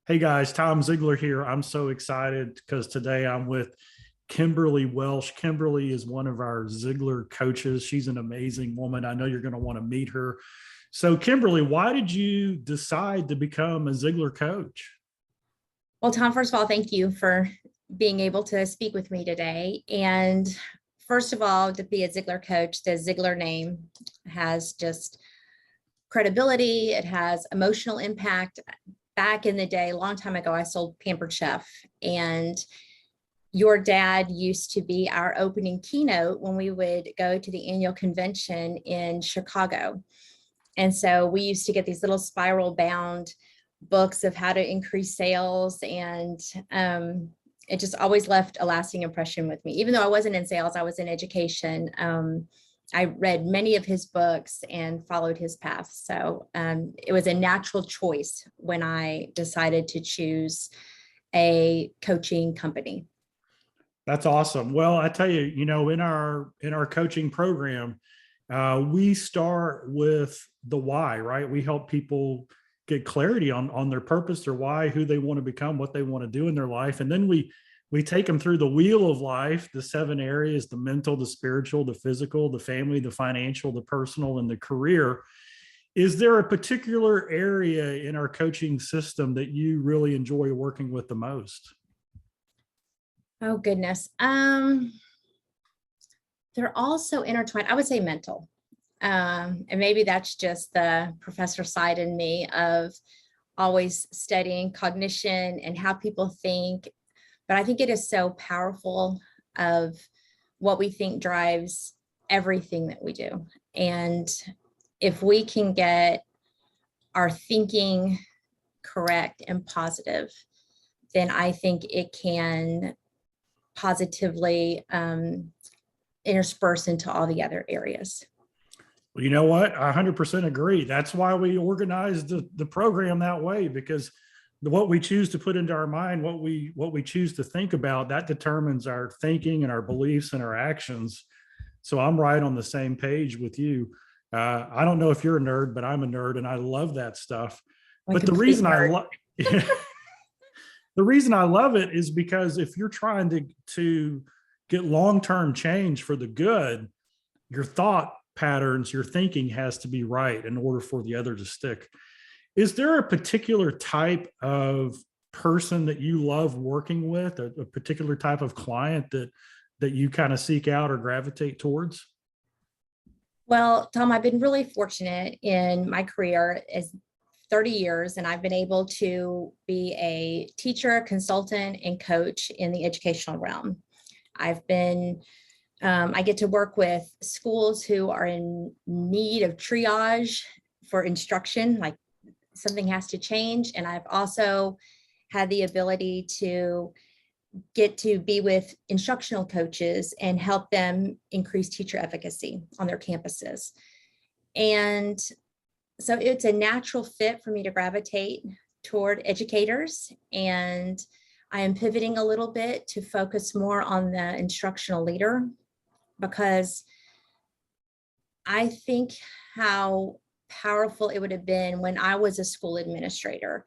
Hey guys, Tom Ziglar here. I'm so excited because today I'm with Kimberly Welsh. Kimberly is one of our Ziglar coaches. She's an amazing woman. I know you're going to want to meet her. So, Kimberly, why did you decide to become a Ziglar coach? Well, Tom, first of all, thank you for being able to speak with me today. And first of all, to be a Ziglar coach, the Ziglar name has just credibility, it has emotional impact. Back in the day, a long time ago, I sold Pampered Chef, and your dad used to be our opening keynote when we would go to the annual convention in Chicago. And so we used to get these little spiral bound books of how to increase sales. And it just always left a lasting impression with me. Even though I wasn't in sales, I was in education. I read many of his books and followed his path. So it was a natural choice when I decided to choose a coaching company. That's awesome. Well, I tell you, in our coaching program, we start with the why, right? We help people get clarity on their purpose, their why, who they want to become, what they want to do in their life, and then we take them through the wheel of life, the seven areas: the mental, the spiritual, the physical, the family, the financial, the personal, and the career. Is there a particular area in our coaching system that you really enjoy working with the most? Oh, goodness. They're also intertwined. I would say mental. And maybe that's just the professor side in me of always studying cognition and how people think. But I think it is so powerful of what we think drives everything that we do. And if we can get our thinking correct and positive, then I think it can positively intersperse into all the other areas. Well, you know what? I 100% agree. That's why we organized the program that way, because what we choose to put into our mind, what we choose to think about, that determines our thinking and our beliefs and our actions. So I'm right on the same page with you. I don't know if you're a nerd, but I'm a nerd and I love that stuff. I'm a But the complete reason I nerd. love the reason I love it is because if you're trying to get long-term change for the good, your thought patterns, your thinking has to be right in order for the other to stick. Is there a particular type of person that you love working with, a particular type of client that you kind of seek out or gravitate towards? Well, Tom, I've been really fortunate in my career as 30 years, and I've been able to be a teacher, consultant, and coach in the educational realm. I've been I get to work with schools who are in need of triage for instruction, like something has to change. And I've also had the ability to get to be with instructional coaches and help them increase teacher efficacy on their campuses. And so it's a natural fit for me to gravitate toward educators. And I am pivoting a little bit to focus more on the instructional leader, because I think how powerful it would have been when I was a school administrator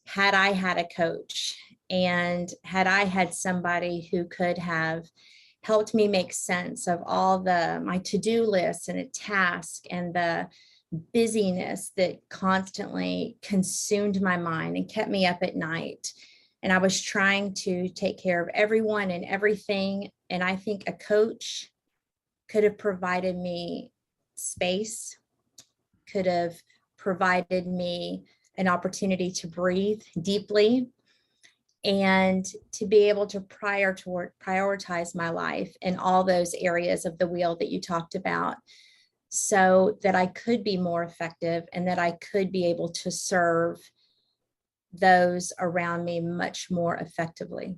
had I had a coach and had I had somebody who could have helped me make sense of all the my to-do lists and a task and the busyness that constantly consumed my mind and kept me up at night. And I was trying to take care of everyone and everything. And I think a coach could have provided me space, could have provided me an opportunity to breathe deeply and to be able to prioritize my life in all those areas of the wheel that you talked about, so that I could be more effective and that I could be able to serve those around me much more effectively.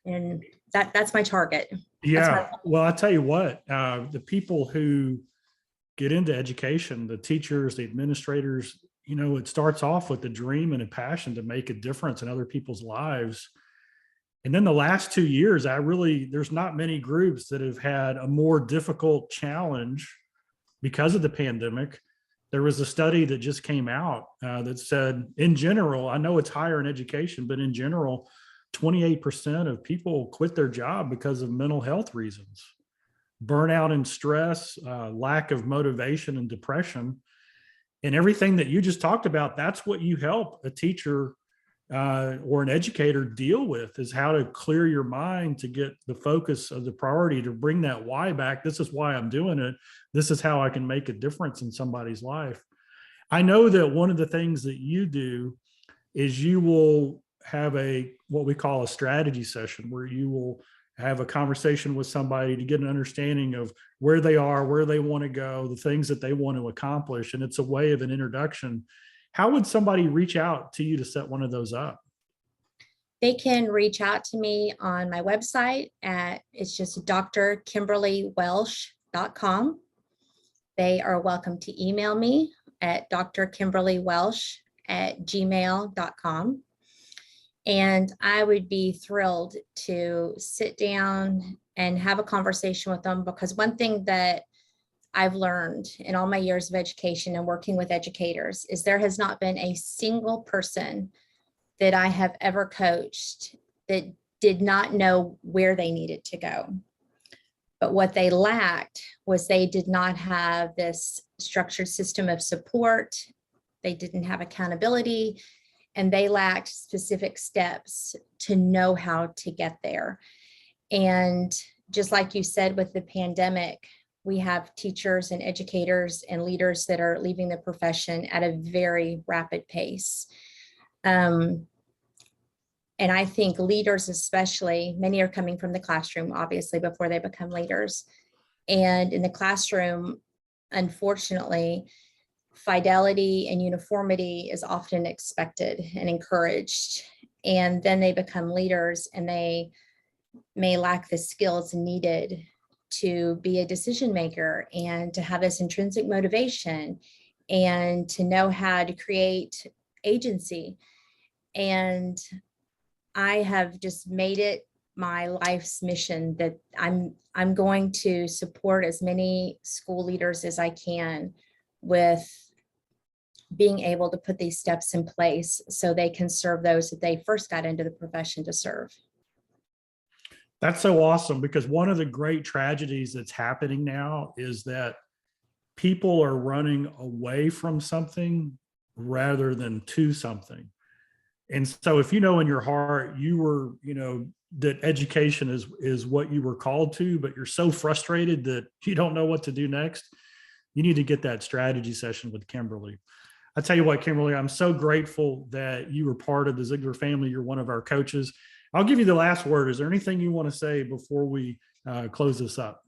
And that's my target. That's my Yeah. Well, I tell you what, the people who get into education, the teachers, the administrators, it starts off with a dream and a passion to make a difference in other people's lives. And then the last 2 years, there's not many groups that have had a more difficult challenge because of the pandemic There was a study that just came out that said, in general, I know it's higher in education, but in general, 28% of people quit their job because of mental health reasons. Burnout and stress, lack of motivation and depression, and everything that you just talked about. That's what you help a teacher or an educator deal with, is how to clear your mind to get the focus of the priority, to bring that why back. This is why I'm doing it. This is how I can make a difference in somebody's life. I know that one of the things that you do is you will have what we call a strategy session, where you will have a conversation with somebody to get an understanding of where they are, where they want to go, the things that they want to accomplish. And it's a way of an introduction. How would somebody reach out to you to set one of those up? They can reach out to me on my website it's just drkimberlywelsh.com. They are welcome to email me at drkimberlywelsh@gmail.com. And I would be thrilled to sit down and have a conversation with them, because one thing that I've learned in all my years of education and working with educators is there has not been a single person that I have ever coached that did not know where they needed to go. But what they lacked was they did not have this structured system of support. They didn't have accountability, and they lacked specific steps to know how to get there. And just like you said, with the pandemic, we have teachers and educators and leaders that are leaving the profession at a very rapid pace. And I think leaders, especially, many are coming from the classroom, obviously, before they become leaders. And in the classroom, unfortunately, fidelity and uniformity is often expected and encouraged. And then they become leaders, and they may lack the skills needed to be a decision maker, and to have this intrinsic motivation, and to know how to create agency. And I have just made it my life's mission that I'm going to support as many school leaders as I can with being able to put these steps in place so they can serve those that they first got into the profession to serve. That's so awesome, because one of the great tragedies that's happening now is that people are running away from something rather than to something. And so if you know in your heart you were, that education is what you were called to, but you're so frustrated that you don't know what to do next, you need to get that strategy session with Kimberly. I tell you what, Kimberly, I'm so grateful that you were part of the Ziglar family. You're one of our coaches. I'll give you the last word. Is there anything you want to say before we close this up?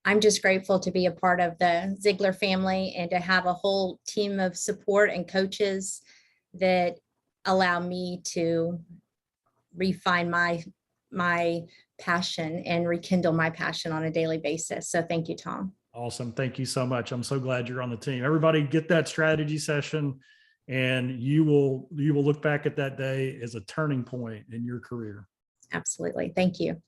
I'm just grateful to be a part of the Ziglar family and to have a whole team of support and coaches that allow me to refine my passion and rekindle my passion on a daily basis. So thank you, Tom. Awesome. Thank you so much. I'm so glad you're on the team. Everybody get that strategy session, and you will look back at that day as a turning point in your career. Absolutely. Thank you.